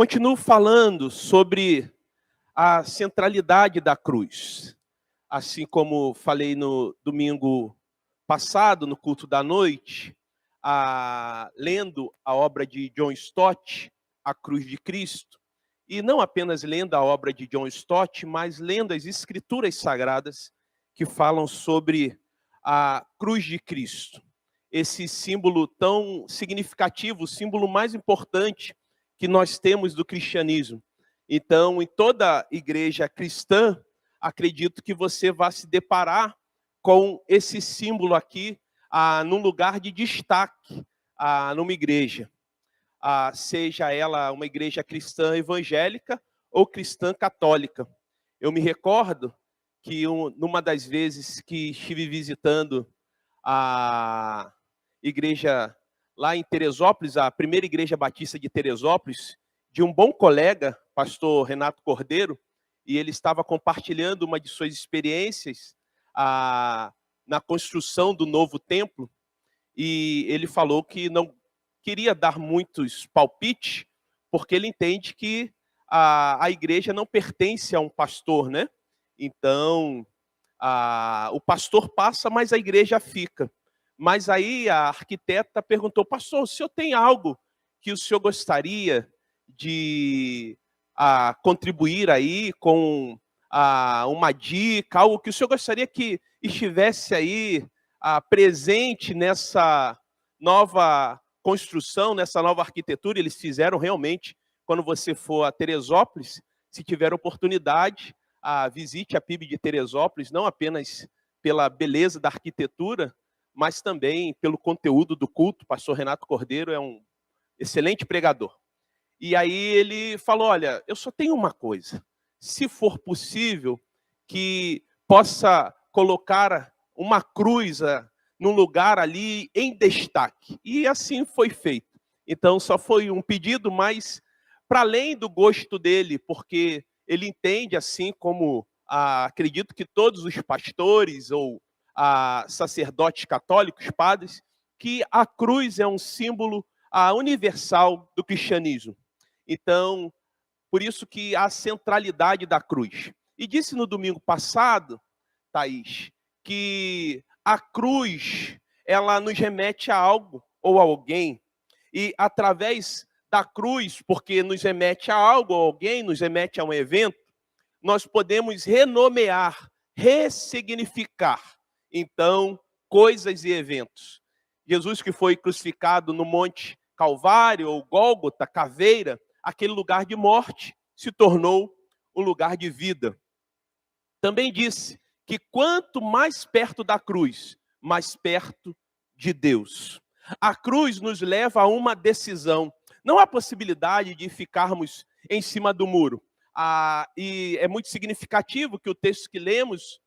Continuo falando sobre a centralidade da cruz. Assim como falei no domingo passado, no culto da noite, lendo a obra de John Stott, A Cruz de Cristo, e não apenas lendo a obra de John Stott, mas lendo as Escrituras Sagradas que falam sobre a cruz de Cristo. Esse símbolo tão significativo, o símbolo mais importante que nós temos do cristianismo. Então, em toda igreja cristã, acredito que você vai se deparar com esse símbolo aqui, num lugar de destaque, numa igreja. Seja ela uma igreja cristã evangélica ou cristã católica. Eu me recordo que numa das vezes que estive visitando a igreja lá em Teresópolis, a primeira igreja batista de Teresópolis, de um bom colega, pastor Renato Cordeiro, e ele estava compartilhando uma de suas experiências na construção do novo templo, e ele falou que não queria dar muitos palpites, porque ele entende que a igreja não pertence a um pastor, né? Então, o pastor passa, mas a igreja fica. Mas aí a arquiteta perguntou: pastor, o senhor tem algo que o senhor gostaria de contribuir aí com uma dica, algo que o senhor gostaria que estivesse aí presente nessa nova construção, nessa nova arquitetura? Eles fizeram realmente, quando você for a Teresópolis, se tiver oportunidade, visite a PIB de Teresópolis, não apenas pela beleza da arquitetura, mas também pelo conteúdo do culto. O pastor Renato Cordeiro é um excelente pregador. E aí ele falou: olha, eu só tenho uma coisa, se for possível, que possa colocar uma cruz num lugar ali em destaque. E assim foi feito. Então só foi um pedido, mas para além do gosto dele, porque ele entende, assim como acredito que todos os pastores ou sacerdotes católicos, padres, que a cruz é um símbolo universal do cristianismo. Então, por isso que a centralidade da cruz. E disse no domingo passado, Thaís, que a cruz, ela nos remete a algo ou a alguém. E através da cruz, porque nos remete a algo ou a alguém, nos remete a um evento, nós podemos renomear, ressignificar, então, coisas e eventos. Jesus, que foi crucificado no Monte Calvário, ou Gólgota, caveira, aquele lugar de morte, se tornou um lugar de vida. Também disse que quanto mais perto da cruz, mais perto de Deus. A cruz nos leva a uma decisão. Não há possibilidade de ficarmos em cima do muro. E é muito significativo que o texto que lemos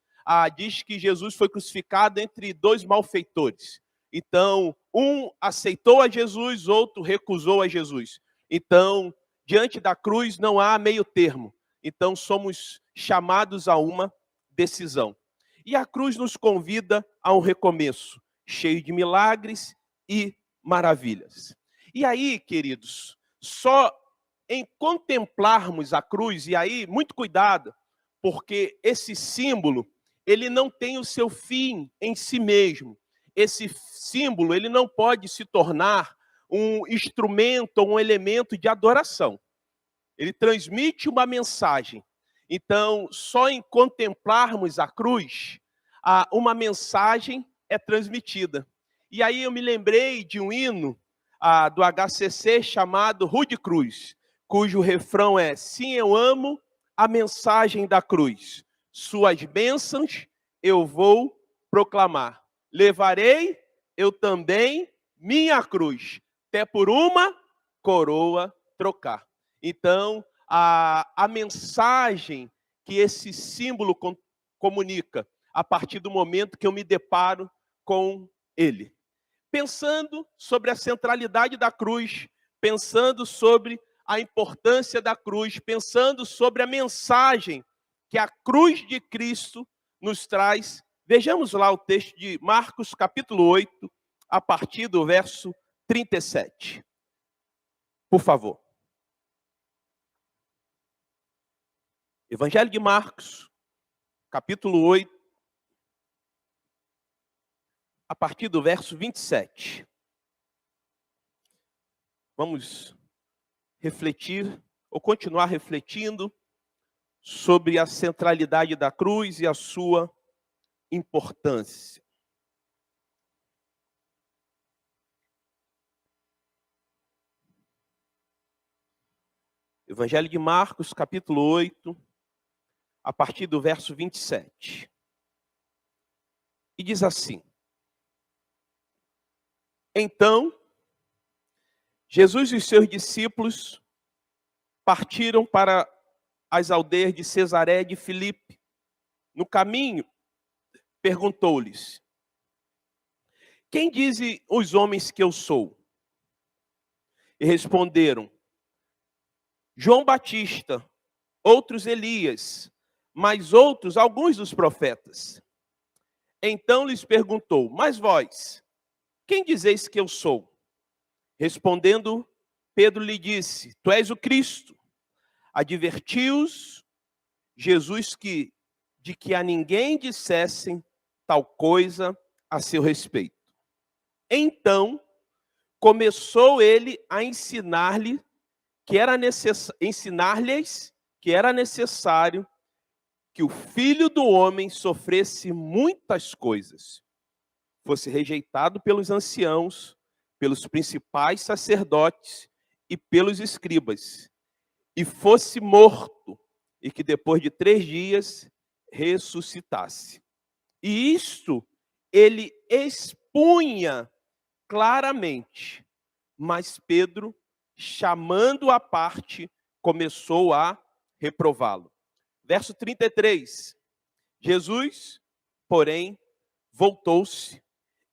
diz que Jesus foi crucificado entre dois malfeitores. Então, um aceitou a Jesus, outro recusou a Jesus. Então, diante da cruz não há meio termo. Então, somos chamados a uma decisão. E a cruz nos convida a um recomeço, cheio de milagres e maravilhas. E aí, queridos, só em contemplarmos a cruz, e aí, muito cuidado, porque esse símbolo, ele não tem o seu fim em si mesmo. Esse símbolo, ele não pode se tornar um instrumento ou um elemento de adoração. Ele transmite uma mensagem. Então, só em contemplarmos a cruz, uma mensagem é transmitida. E aí eu me lembrei de um hino do HCC chamado Rude Cruz, cujo refrão é: sim, eu amo a mensagem da cruz. Suas bênçãos eu vou proclamar. Levarei eu também minha cruz, até por uma coroa trocar. Então, a mensagem que esse símbolo comunica, a partir do momento que eu me deparo com ele. Pensando sobre a centralidade da cruz, pensando sobre a importância da cruz, pensando sobre a mensagem que a cruz de Cristo nos traz, vejamos lá o texto de Marcos, capítulo 8, a partir do verso 37. Por favor. Evangelho de Marcos, capítulo 8, a partir do verso 27. Vamos refletir, ou continuar refletindo, sobre a centralidade da cruz e a sua importância. Evangelho de Marcos, capítulo 8, a partir do verso 27. E diz assim: Então, Jesus e os seus discípulos partiram para as aldeias de Cesaré de Filipe. No caminho, perguntou-lhes: Quem dizem os homens que eu sou? E responderam: João Batista, outros Elias, mas outros alguns dos profetas. Então lhes perguntou: Mas vós, quem dizeis que eu sou? Respondendo, Pedro lhe disse: Tu és o Cristo. Advertiu-os Jesus de que a ninguém dissessem tal coisa a seu respeito. Então começou ele a ensinar-lhes que era necessário que o Filho do Homem sofresse muitas coisas, fosse rejeitado pelos anciãos, pelos principais sacerdotes e pelos escribas, e fosse morto, e que depois de 3 dias ressuscitasse. E isto ele expunha claramente, mas Pedro, chamando-o à parte, começou a reprová-lo. Verso 33, Jesus, porém, voltou-se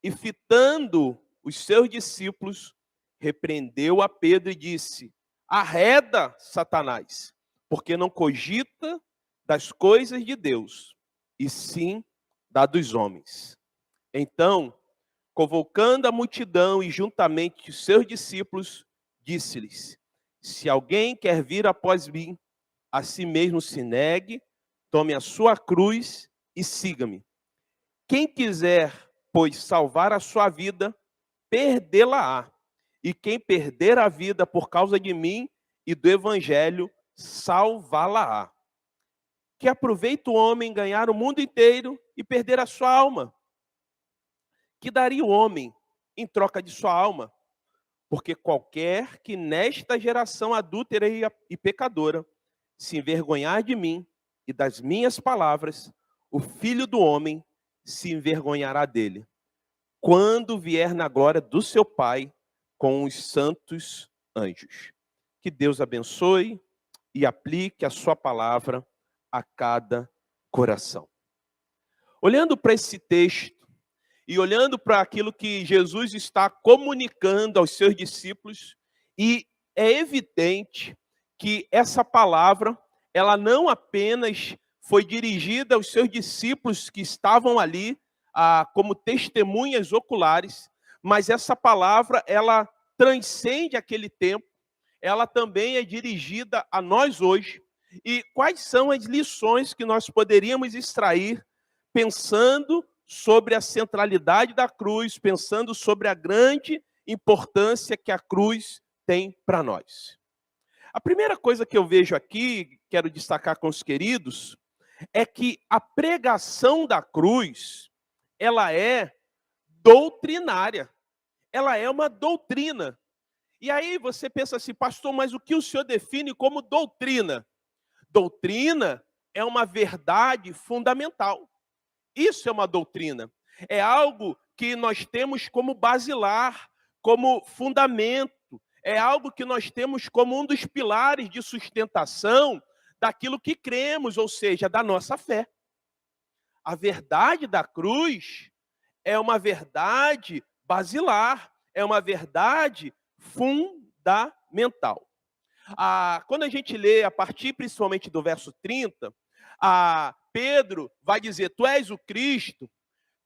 e, fitando os seus discípulos, repreendeu a Pedro e disse: Arreda, Satanás, porque não cogita das coisas de Deus, e sim da dos homens. Então, convocando a multidão e juntamente os seus discípulos, disse-lhes: Se alguém quer vir após mim, a si mesmo se negue, tome a sua cruz e siga-me. Quem quiser, pois, salvar a sua vida, perdê-la-á. E quem perder a vida por causa de mim e do evangelho, salvá-la-á. Que aproveita o homem ganhar o mundo inteiro e perder a sua alma? Que daria o homem em troca de sua alma? Porque qualquer que nesta geração adúltera e pecadora se envergonhar de mim e das minhas palavras, o Filho do Homem se envergonhará dele, quando vier na glória do seu Pai com os santos anjos. Que Deus abençoe e aplique a sua palavra a cada coração. Olhando para esse texto e olhando para aquilo que Jesus está comunicando aos seus discípulos, e é evidente que essa palavra, ela não apenas foi dirigida aos seus discípulos que estavam ali como testemunhas oculares, mas essa palavra, ela transcende aquele tempo, ela também é dirigida a nós hoje. E quais são as lições que nós poderíamos extrair pensando sobre a centralidade da cruz, pensando sobre a grande importância que a cruz tem para nós? A primeira coisa que eu vejo aqui, quero destacar com os queridos, é que a pregação da cruz, ela é doutrinária. Ela é uma doutrina. E aí você pensa assim: pastor, mas o que o senhor define como doutrina? Doutrina é uma verdade fundamental. Isso é uma doutrina. É algo que nós temos como basilar, como fundamento. É algo que nós temos como um dos pilares de sustentação daquilo que cremos, ou seja, da nossa fé. A verdade da cruz é uma verdade basilar, é uma verdade fundamental. Quando a gente lê, a partir principalmente do verso 30, Pedro vai dizer: Tu és o Cristo.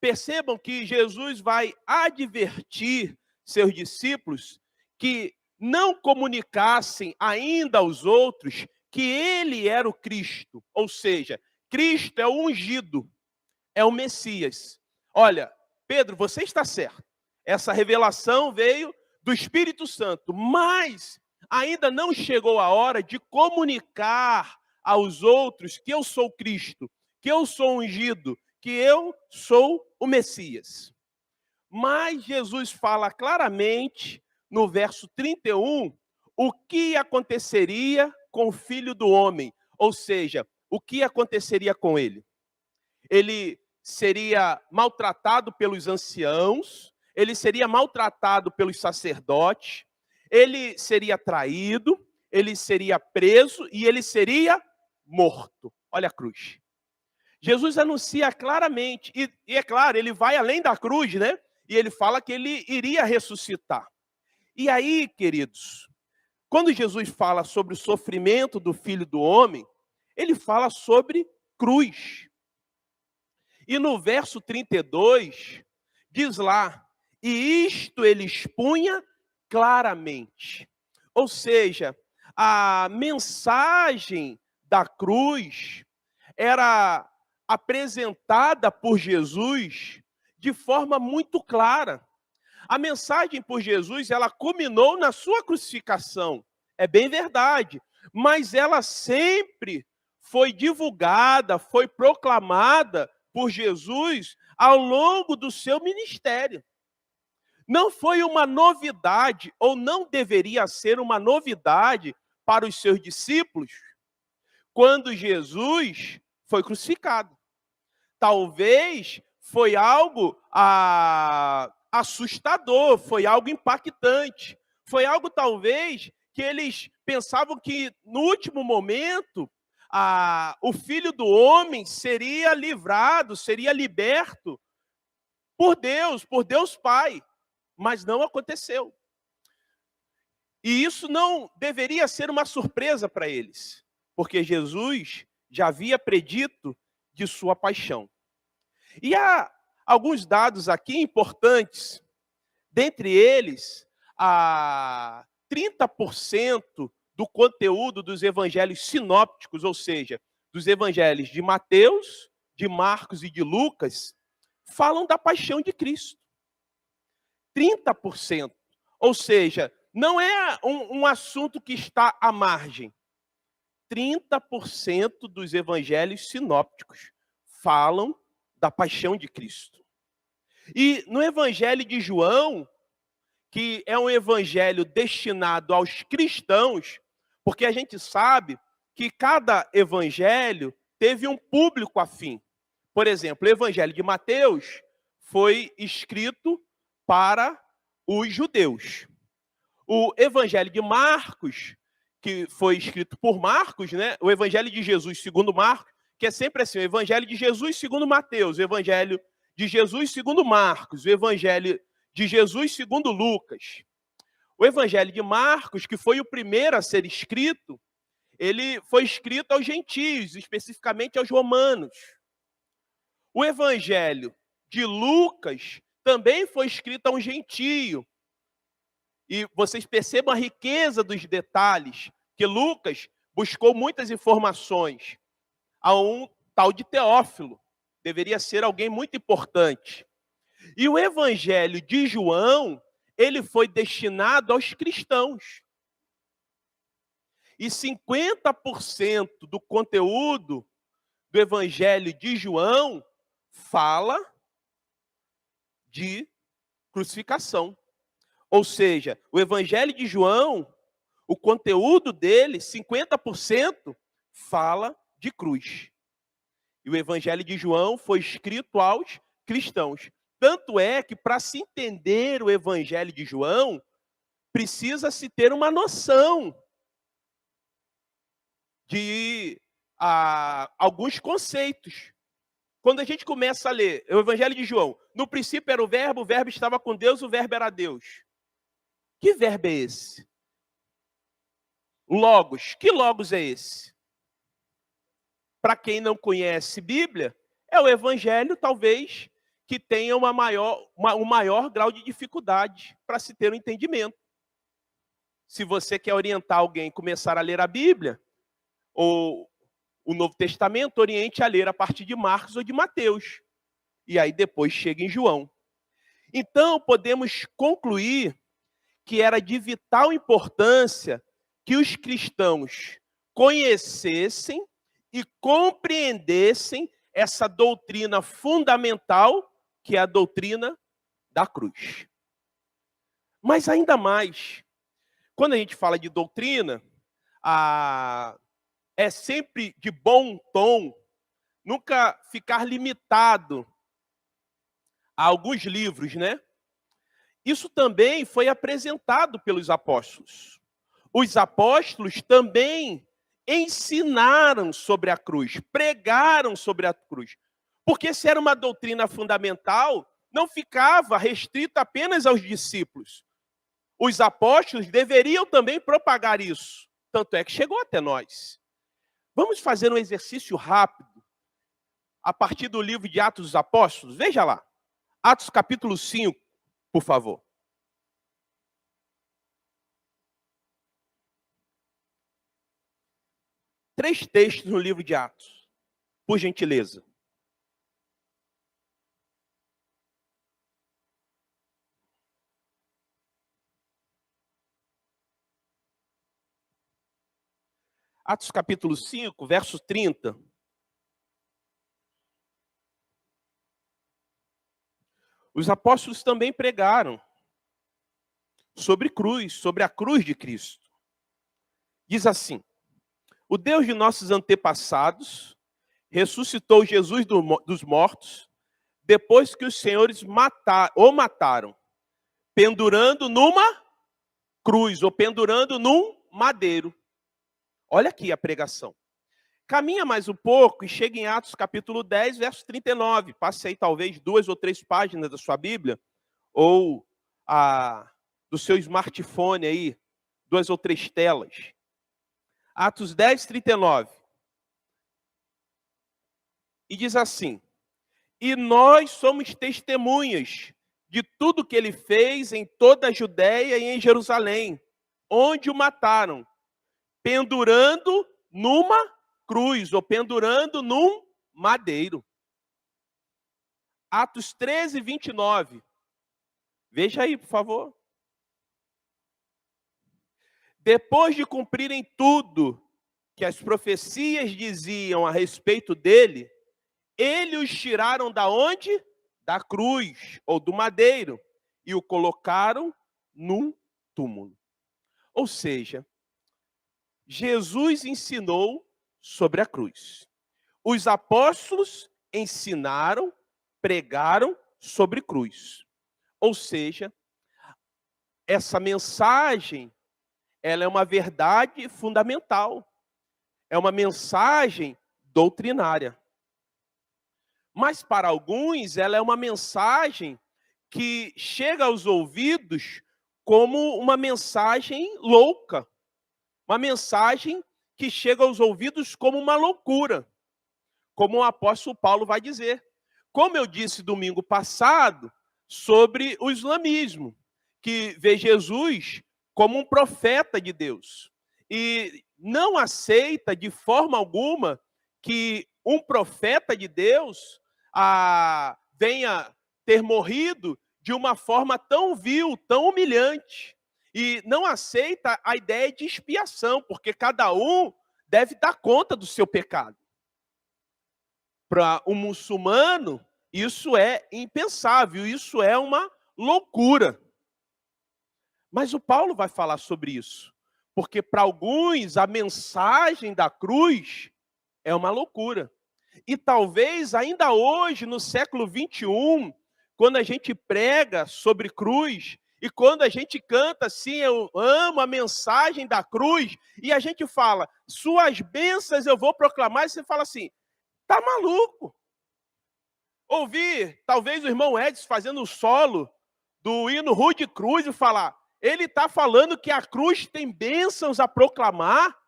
Percebam que Jesus vai advertir seus discípulos que não comunicassem ainda aos outros que ele era o Cristo, ou seja, Cristo é o ungido, é o Messias. Olha, Pedro, você está certo. Essa revelação veio do Espírito Santo, mas ainda não chegou a hora de comunicar aos outros que eu sou Cristo, que eu sou ungido, que eu sou o Messias. Mas Jesus fala claramente no verso 31 o que aconteceria com o Filho do Homem, ou seja, o que aconteceria com ele. Ele seria maltratado pelos anciãos, ele seria maltratado pelos sacerdotes, ele seria traído, ele seria preso e ele seria morto. Olha a cruz. Jesus anuncia claramente, e é claro, ele vai além da cruz, né? E ele fala que ele iria ressuscitar. E aí, queridos, quando Jesus fala sobre o sofrimento do Filho do Homem, ele fala sobre cruz. E no verso 32, diz lá, e isto ele expunha claramente. Ou seja, a mensagem da cruz era apresentada por Jesus de forma muito clara. A mensagem por Jesus, ela culminou na sua crucificação. É bem verdade, mas ela sempre foi divulgada, foi proclamada por Jesus ao longo do seu ministério. Não foi uma novidade, ou não deveria ser uma novidade para os seus discípulos, quando Jesus foi crucificado. Talvez foi algo assustador, foi algo impactante, foi algo talvez que eles pensavam que no último momento o Filho do Homem seria livrado, seria liberto por Deus Pai, mas não aconteceu. E isso não deveria ser uma surpresa para eles, porque Jesus já havia predito de sua paixão. E há alguns dados aqui importantes, dentre eles, 30% do conteúdo dos evangelhos sinópticos, ou seja, dos evangelhos de Mateus, de Marcos e de Lucas, falam da paixão de Cristo. 30%. Ou seja, não é um assunto que está à margem. 30% dos evangelhos sinópticos falam da paixão de Cristo. E no evangelho de João, que é um evangelho destinado aos cristãos, porque a gente sabe que cada evangelho teve um público afim. Por exemplo, o evangelho de Mateus foi escrito para os judeus. O evangelho de Marcos, que foi escrito por Marcos, né? O evangelho de Jesus segundo Marcos, que é sempre assim, o evangelho de Jesus segundo Mateus, o evangelho de Jesus segundo Marcos, o evangelho de Jesus segundo Lucas. O evangelho de Marcos, que foi o primeiro a ser escrito, ele foi escrito aos gentios, especificamente aos romanos. O evangelho de Lucas também foi escrito a um gentio. E vocês percebam a riqueza dos detalhes, que Lucas buscou muitas informações a um tal de Teófilo. Deveria ser alguém muito importante. E o evangelho de João, ele foi destinado aos cristãos. E 50% do conteúdo do evangelho de João fala de crucificação. Ou seja, o evangelho de João, o conteúdo dele, 50% fala de cruz. E o evangelho de João foi escrito aos cristãos. Tanto é que, para se entender o evangelho de João, precisa-se ter uma noção de alguns conceitos. Quando a gente começa a ler o evangelho de João, no princípio era o verbo estava com Deus, o verbo era Deus. Que verbo é esse? Logos. Que logos é esse? Para quem não conhece Bíblia, é o evangelho, talvez, que tenha um maior grau de dificuldade para se ter um entendimento. Se você quer orientar alguém a começar a ler a Bíblia, ou o Novo Testamento oriente a ler a partir de Marcos ou de Mateus. E aí depois chega em João. Então, podemos concluir que era de vital importância que os cristãos conhecessem e compreendessem essa doutrina fundamental, que é a doutrina da cruz. Mas ainda mais, quando a gente fala de doutrina, é sempre de bom tom nunca ficar limitado a alguns livros, né? Isso também foi apresentado pelos apóstolos. Os apóstolos também ensinaram sobre a cruz, pregaram sobre a cruz. Porque se era uma doutrina fundamental, não ficava restrita apenas aos discípulos. Os apóstolos deveriam também propagar isso. Tanto é que chegou até nós. Vamos fazer um exercício rápido, a partir do livro de Atos dos Apóstolos. Veja lá. Atos capítulo 5, por favor. Três textos no livro de Atos, por gentileza. Atos capítulo 5, verso 30. Os apóstolos também pregaram sobre cruz, sobre a cruz de Cristo. Diz assim: o Deus de nossos antepassados ressuscitou Jesus dos mortos, depois que os senhores o mataram, pendurando numa cruz, ou pendurando num madeiro. Olha aqui a pregação. Caminha mais um pouco e chega em Atos capítulo 10, verso 39. Passe aí talvez 2 ou 3 páginas da sua Bíblia, ou do seu smartphone aí, 2 ou 3 telas. Atos 10, 39. E diz assim: e nós somos testemunhas de tudo que ele fez em toda a Judéia e em Jerusalém, onde o mataram, pendurando numa cruz, ou pendurando num madeiro. Atos 13, 29. Veja aí, por favor. Depois de cumprirem tudo que as profecias diziam a respeito dele, eles os tiraram da onde? Da cruz, ou do madeiro, e o colocaram num túmulo. Ou seja, Jesus ensinou sobre a cruz. Os apóstolos ensinaram, pregaram sobre cruz. Ou seja, essa mensagem, ela é uma verdade fundamental. É uma mensagem doutrinária. Mas para alguns, ela é uma mensagem que chega aos ouvidos como uma mensagem louca. Uma mensagem que chega aos ouvidos como uma loucura. Como o apóstolo Paulo vai dizer. Como eu disse domingo passado, sobre o islamismo, que vê Jesus como um profeta de Deus. E não aceita de forma alguma que um profeta de Deus venha ter morrido de uma forma tão vil, tão humilhante. E não aceita a ideia de expiação, porque cada um deve dar conta do seu pecado. Para um muçulmano, isso é impensável, isso é uma loucura. Mas o Paulo vai falar sobre isso, porque para alguns a mensagem da cruz é uma loucura. E talvez ainda hoje, no século 21, quando a gente prega sobre cruz, e quando a gente canta assim, eu amo a mensagem da cruz, e a gente fala, suas bênçãos eu vou proclamar, e você fala assim, tá maluco? Ouvir, talvez o irmão Edson fazendo o solo do hino Rude Cruz e falar, ele está falando que a cruz tem bênçãos a proclamar?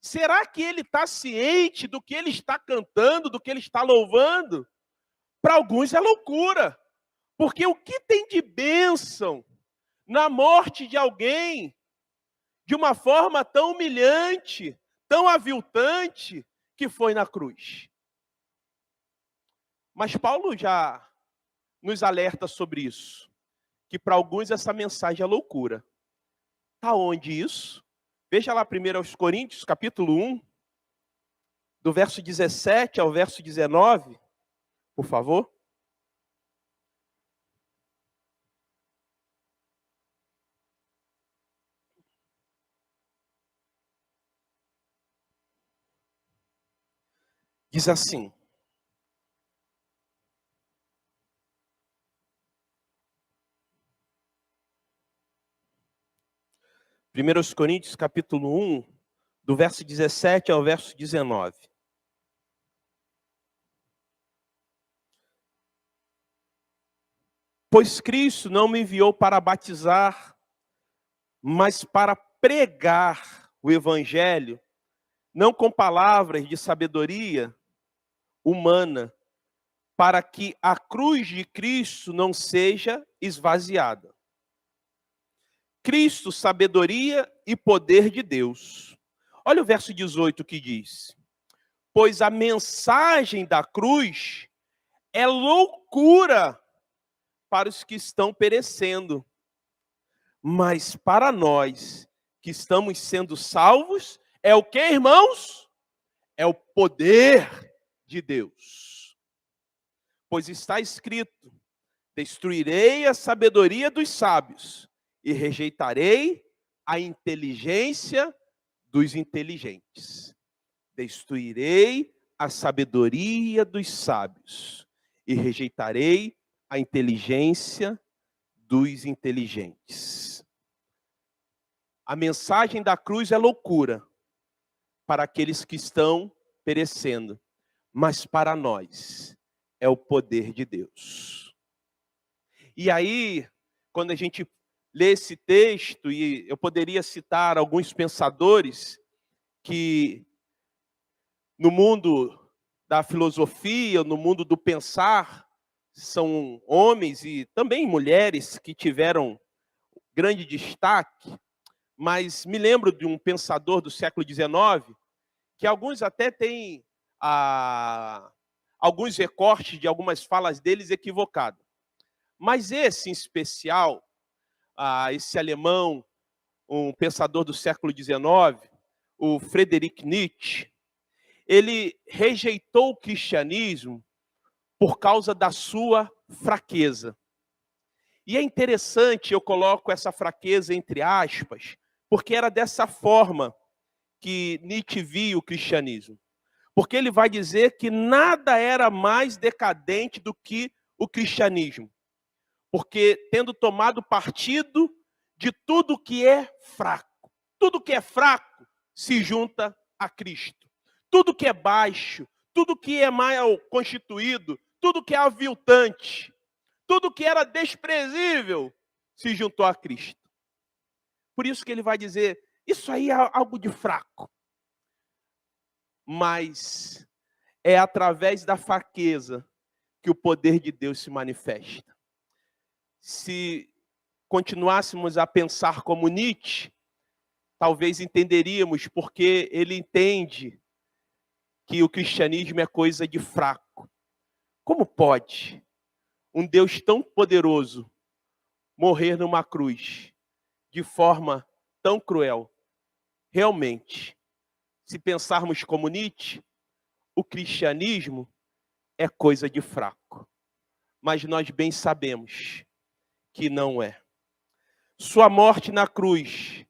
Será que ele está ciente do que ele está cantando, do que ele está louvando? Para alguns é loucura, porque o que tem de bênção na morte de alguém, de uma forma tão humilhante, tão aviltante que foi na cruz. Mas Paulo já nos alerta sobre isso, que para alguns essa mensagem é loucura. Está onde isso? Veja lá primeiro aos Coríntios, capítulo 1, do verso 17 ao verso 19, por favor. Diz assim: 1 Coríntios, capítulo 1, do verso 17 ao verso 19. Pois Cristo não me enviou para batizar, mas para pregar o evangelho, não com palavras de sabedoria humana, para que a cruz de Cristo não seja esvaziada. Cristo, sabedoria e poder de Deus. Olha o verso 18 que diz: pois a mensagem da cruz é loucura para os que estão perecendo, mas para nós que estamos sendo salvos, é o que, irmãos? É o poder de Deus. Pois está escrito: destruirei a sabedoria dos sábios e rejeitarei a inteligência dos inteligentes. Destruirei a sabedoria dos sábios e rejeitarei a inteligência dos inteligentes. A mensagem da cruz é loucura para aqueles que estão perecendo, mas para nós é o poder de Deus. E aí, quando a gente lê esse texto, e eu poderia citar alguns pensadores que no mundo da filosofia, no mundo do pensar, são homens e também mulheres que tiveram grande destaque, mas me lembro de um pensador do século XIX, que alguns até têm alguns recortes de algumas falas deles equivocados. Mas esse em especial, esse alemão, um pensador do século XIX, o Friedrich Nietzsche, ele rejeitou o cristianismo por causa da sua fraqueza. E é interessante, eu coloco essa fraqueza entre aspas, porque era dessa forma que Nietzsche via o cristianismo. Porque ele vai dizer que nada era mais decadente do que o cristianismo. Porque tendo tomado partido de tudo que é fraco. Tudo que é fraco se junta a Cristo. Tudo que é baixo, tudo que é mal constituído, tudo que é aviltante, tudo que era desprezível se juntou a Cristo. Por isso que ele vai dizer, isso aí é algo de fraco. Mas é através da fraqueza que o poder de Deus se manifesta. Se continuássemos a pensar como Nietzsche, talvez entenderíamos porque ele entende que o cristianismo é coisa de fraco. Como pode um Deus tão poderoso morrer numa cruz de forma tão cruel? Realmente, se pensarmos como Nietzsche, o cristianismo é coisa de fraco. Mas nós bem sabemos que não é. Sua morte na cruz,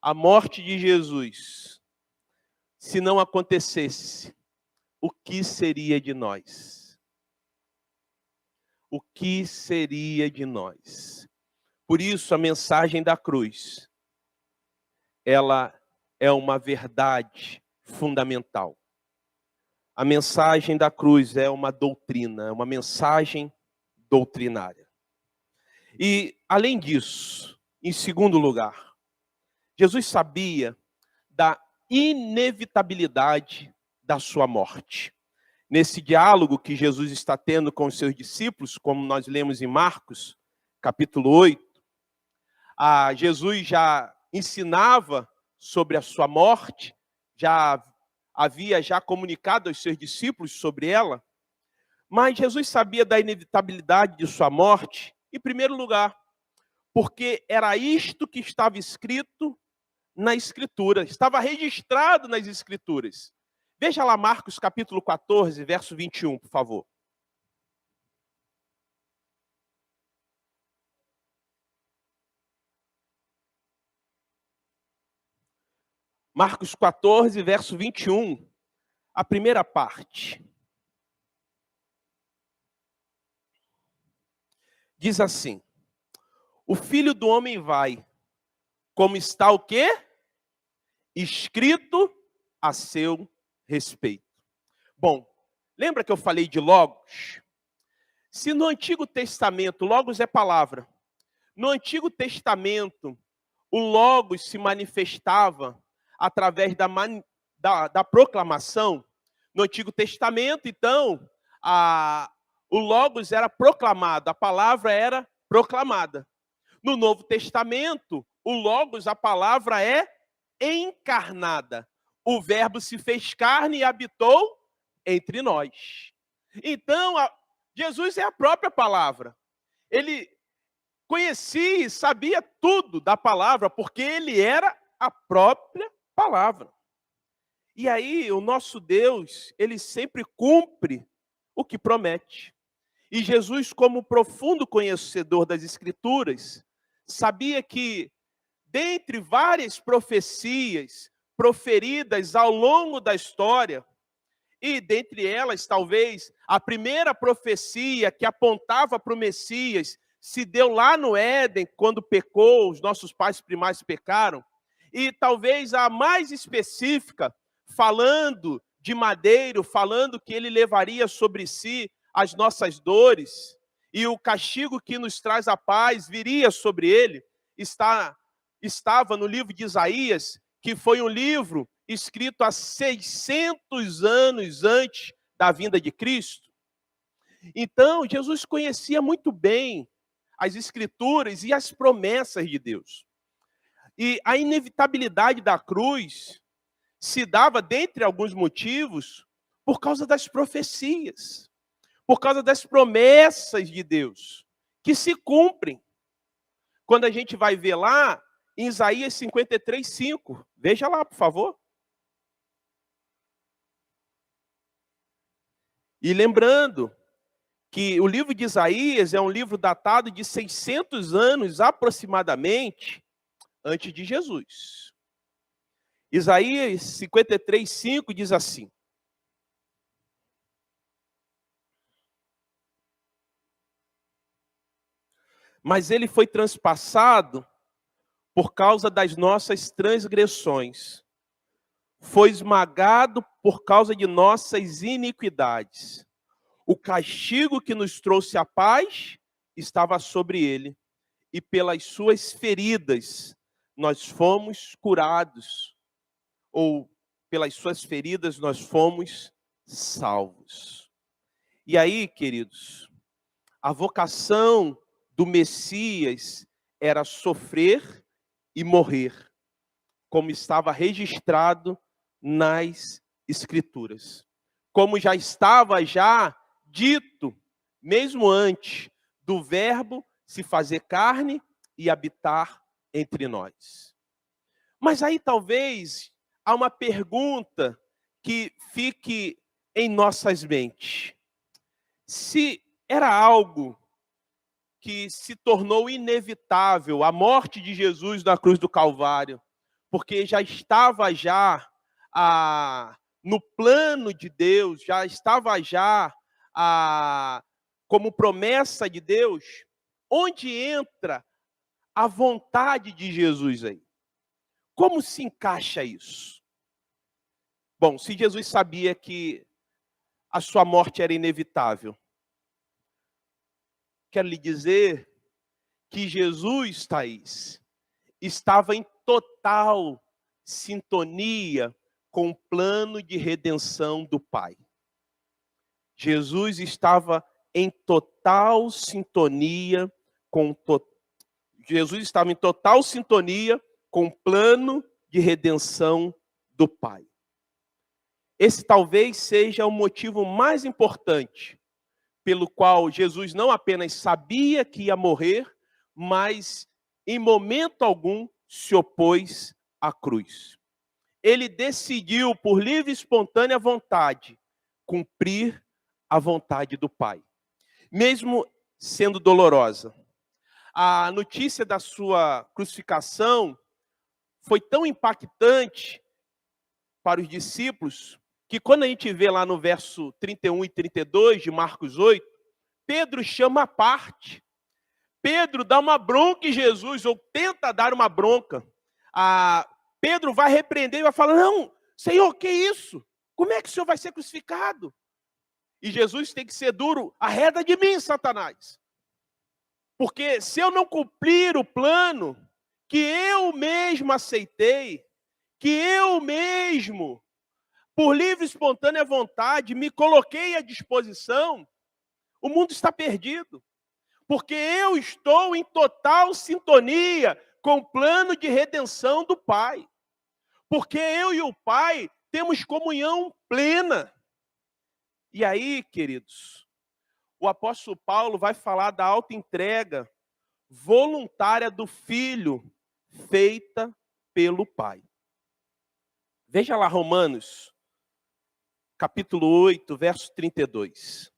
a morte de Jesus, se não acontecesse, o que seria de nós? O que seria de nós? Por isso a mensagem da cruz, ela é uma verdade fundamental. A mensagem da cruz é uma doutrina, é uma mensagem doutrinária. E, além disso, em segundo lugar, Jesus sabia da inevitabilidade da sua morte. Nesse diálogo que Jesus está tendo com os seus discípulos, como nós lemos em Marcos, capítulo 8, Jesus já ensinava sobre a sua morte, já havia comunicado aos seus discípulos sobre ela. Mas Jesus sabia da inevitabilidade de sua morte, em primeiro lugar, porque era isto que estava escrito na Escritura, estava registrado nas Escrituras. Veja lá Marcos capítulo 14, verso 21, por favor. Marcos 14, verso 21, a primeira parte. Diz assim: o Filho do Homem vai, como está o quê? Escrito a seu respeito. Bom, lembra que eu falei de Logos? Se no Antigo Testamento, Logos é palavra, no Antigo Testamento, o Logos se manifestava através da proclamação. No Antigo Testamento, então, o Logos era proclamado, a palavra era proclamada. No Novo Testamento, o Logos, a palavra é encarnada. O Verbo se fez carne e habitou entre nós. Então, Jesus é a própria palavra. Ele conhecia e sabia tudo da palavra, porque ele era a própria palavra. E aí, o nosso Deus, ele sempre cumpre o que promete. E Jesus, como profundo conhecedor das Escrituras, sabia que, dentre várias profecias proferidas ao longo da história, e dentre elas, talvez, a primeira profecia que apontava para o Messias se deu lá no Éden, quando pecou, os nossos pais primais pecaram, e talvez a mais específica, falando de madeiro, falando que ele levaria sobre si as nossas dores, e o castigo que nos traz a paz viria sobre ele, estava no livro de Isaías, que foi um livro escrito há 600 anos antes da vinda de Cristo. Então, Jesus conhecia muito bem as Escrituras e as promessas de Deus. E a inevitabilidade da cruz se dava, dentre alguns motivos, por causa das profecias, por causa das promessas de Deus, que se cumprem. Quando a gente vai ver lá, em Isaías 53, 5. Veja lá, por favor. E lembrando que o livro de Isaías é um livro datado de 600 anos, aproximadamente, antes de Jesus. Isaías 53, 5 diz assim: mas ele foi transpassado por causa das nossas transgressões, foi esmagado por causa de nossas iniquidades. O castigo que nos trouxe a paz estava sobre ele, e pelas suas feridas nós fomos curados, ou pelas suas feridas nós fomos salvos. E aí, queridos, a vocação do Messias era sofrer e morrer, como estava registrado nas Escrituras. Como já estava dito, mesmo antes do Verbo se fazer carne e habitar entre nós. Mas aí talvez há uma pergunta que fique em nossas mentes. Se era algo que se tornou inevitável, a morte de Jesus na cruz do Calvário, porque já estava no plano de Deus, já estava como promessa de Deus, onde entra a vontade de Jesus aí? Como se encaixa isso? Bom, se Jesus sabia que a sua morte era inevitável, quero lhe dizer que Jesus, Thaís, estava em total sintonia com o plano de redenção do Pai. Jesus estava em total sintonia Jesus estava em total sintonia com o plano de redenção do Pai. Esse talvez seja o motivo mais importante pelo qual Jesus não apenas sabia que ia morrer, mas em momento algum se opôs à cruz. Ele decidiu, por livre e espontânea vontade, cumprir a vontade do Pai, mesmo sendo dolorosa. A notícia da sua crucificação foi tão impactante para os discípulos que quando a gente vê lá no verso 31 e 32 de Marcos 8, Pedro chama à parte. Pedro dá uma bronca em Jesus, ou tenta dar uma bronca. Pedro vai repreender e vai falar, não, Senhor, que isso? Como é que o Senhor vai ser crucificado? E Jesus tem que ser duro, arreda de mim, Satanás. Porque se eu não cumprir o plano que eu mesmo aceitei, que eu mesmo, por livre e espontânea vontade, me coloquei à disposição, o mundo está perdido. Porque eu estou em total sintonia com o plano de redenção do Pai. Porque eu e o Pai temos comunhão plena. E aí, queridos, o apóstolo Paulo vai falar da autoentrega voluntária do Filho, feita pelo Pai. Veja lá Romanos, capítulo 8, verso 32.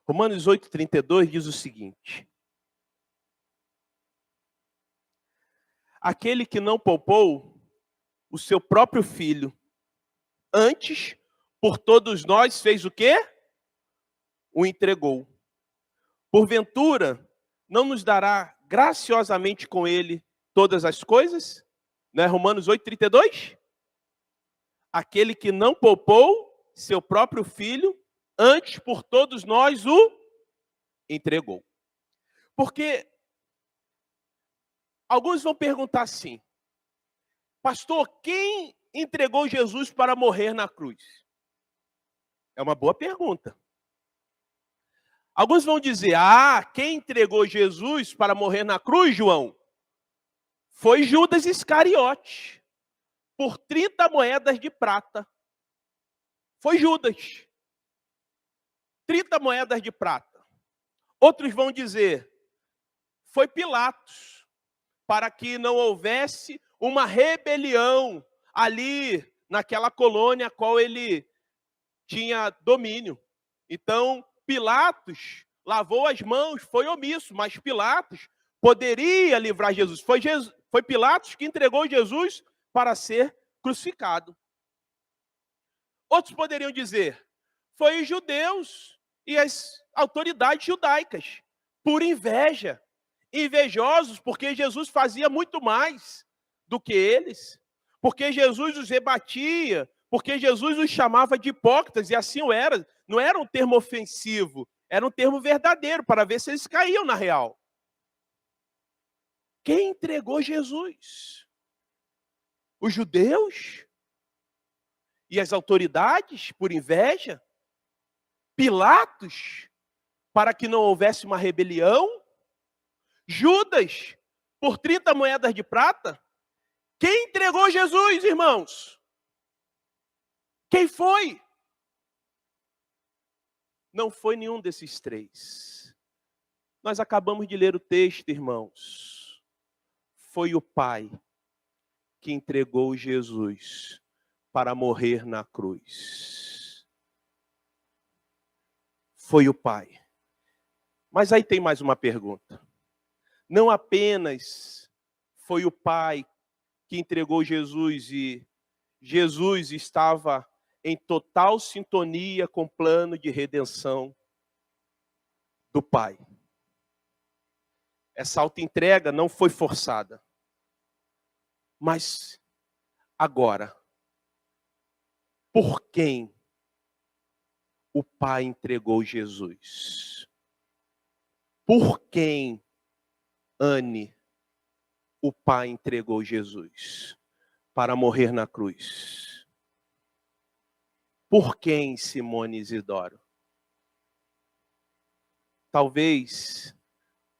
Romanos 8, 32 diz o seguinte: aquele que não poupou o seu próprio filho, antes, por todos nós, fez o quê? O entregou. Porventura, não nos dará graciosamente com ele todas as coisas? Não é Romanos 8, 32? Aquele que não poupou seu próprio filho, antes, por todos nós, o entregou. Porque alguns vão perguntar assim, pastor, quem entregou Jesus para morrer na cruz? É uma boa pergunta. Alguns vão dizer, quem entregou Jesus para morrer na cruz, João? Foi Judas Iscariote, por 30 moedas de prata. Foi Judas. 30 moedas de prata. Outros vão dizer, foi Pilatos, para que não houvesse uma rebelião ali naquela colônia a qual ele tinha domínio. Então, Pilatos lavou as mãos, foi omisso, mas Pilatos poderia livrar Jesus. Foi Pilatos que entregou Jesus para ser crucificado. Outros poderiam dizer, foi os judeus e as autoridades judaicas, por inveja, invejosos porque Jesus fazia muito mais do que eles, porque Jesus os rebatia, porque Jesus os chamava de hipócritas, e assim o era. Não era um termo ofensivo, era um termo verdadeiro, para ver se eles caíam na real. Quem entregou Jesus? Os judeus? E as autoridades, por inveja? Pilatos, para que não houvesse uma rebelião? Judas, por 30 moedas de prata? Quem entregou Jesus, irmãos? Quem foi? Não foi nenhum desses três. Nós acabamos de ler o texto, irmãos. Foi o Pai que entregou Jesus para morrer na cruz. Foi o Pai. Mas aí tem mais uma pergunta. Não apenas foi o Pai que entregou Jesus e Jesus estava em total sintonia com o plano de redenção do Pai. Essa autoentrega não foi forçada. Mas agora, por quem o Pai entregou Jesus? Por quem, Anne, o Pai entregou Jesus? para morrer na cruz. Por quem, Simone Isidoro? Talvez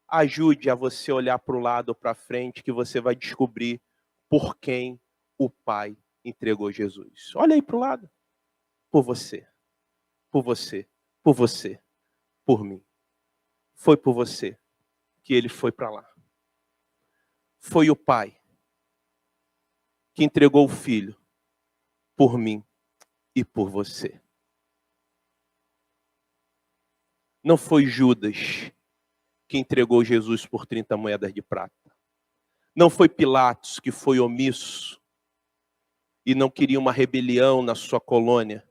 ajude a você olhar para o lado ou para frente, que você vai descobrir por quem o Pai entregou Jesus. Olha aí para o lado. Por você, por você, por você, por mim. Foi por você que ele foi para lá. Foi o Pai que entregou o Filho por mim e por você. Não foi Judas que entregou Jesus por 30 moedas de prata. Não foi Pilatos que foi omisso e não queria uma rebelião na sua colônia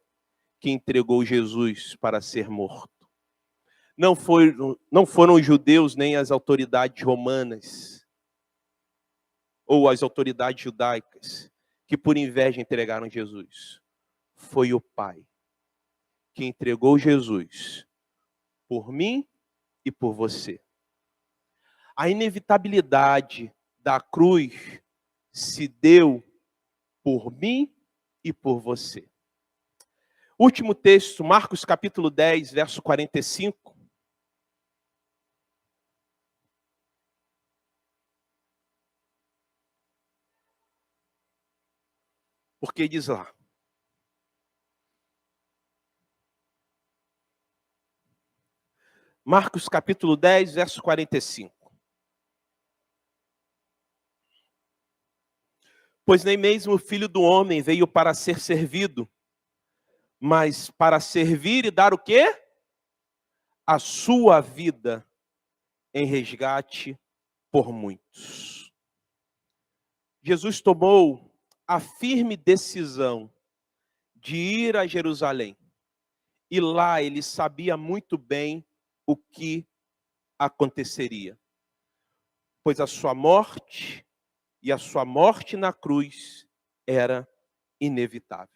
que entregou Jesus para ser morto. Não foram os judeus nem as autoridades romanas ou as autoridades judaicas que por inveja entregaram Jesus. Foi o Pai que entregou Jesus por mim e por você. A inevitabilidade da cruz se deu por mim e por você. Último texto, Marcos capítulo 10, verso 45. Porque diz lá: Marcos capítulo 10, verso 45. Pois nem mesmo o Filho do Homem veio para ser servido, mas para servir e dar o quê? A sua vida em resgate por muitos. Jesus tomou a firme decisão de ir a Jerusalém. E lá ele sabia muito bem o que aconteceria. Pois a sua morte e a sua morte na cruz era inevitável.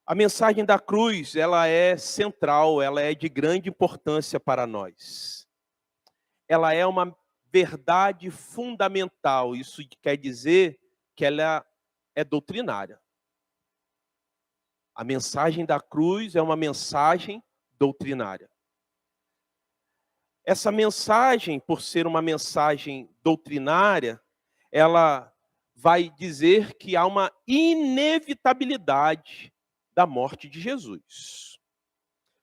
A mensagem da cruz, ela é central, ela é de grande importância para nós. Ela é uma verdade fundamental, isso quer dizer que ela é doutrinária. A mensagem da cruz é uma mensagem doutrinária. Essa mensagem, por ser uma mensagem doutrinária, ela vai dizer que há uma inevitabilidade da morte de Jesus.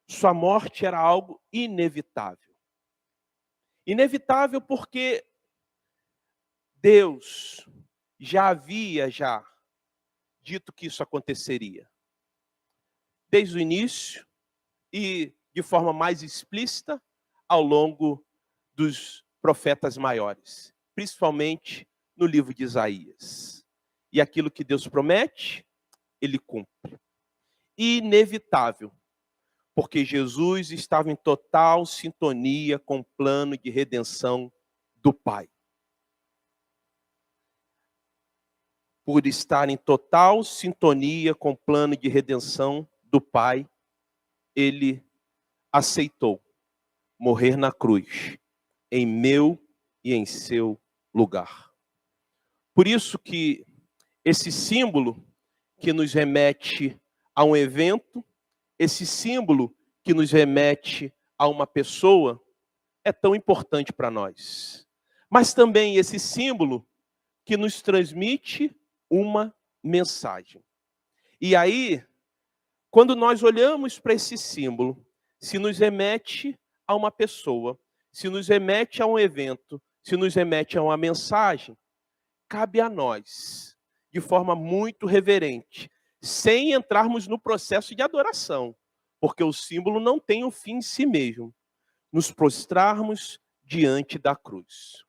Sua morte era algo inevitável. Inevitável porque Deus já havia dito que isso aconteceria. Desde o início e de forma mais explícita ao longo dos profetas maiores, principalmente no livro de Isaías. E aquilo que Deus promete, ele cumpre. Inevitável, porque Jesus estava em total sintonia com o plano de redenção do Pai. Por estar em total sintonia com o plano de redenção do Pai, ele aceitou morrer na cruz, em meu e em seu lugar. Por isso que esse símbolo que nos remete a um evento, esse símbolo que nos remete a uma pessoa, é tão importante para nós. Mas também esse símbolo que nos transmite uma mensagem. E aí, quando nós olhamos para esse símbolo, se nos remete a uma pessoa, se nos remete a um evento, se nos remete a uma mensagem, cabe a nós, de forma muito reverente, sem entrarmos no processo de adoração, porque o símbolo não tem um fim em si mesmo, nos prostrarmos diante da cruz.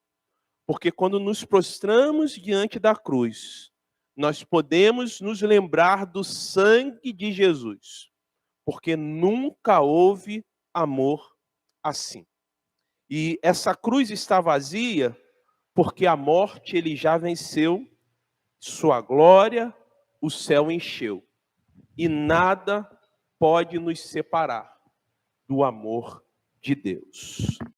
Porque quando nos prostramos diante da cruz, nós podemos nos lembrar do sangue de Jesus, porque nunca houve amor assim. E essa cruz está vazia porque a morte ele já venceu, sua glória o céu encheu. E nada pode nos separar do amor de Deus.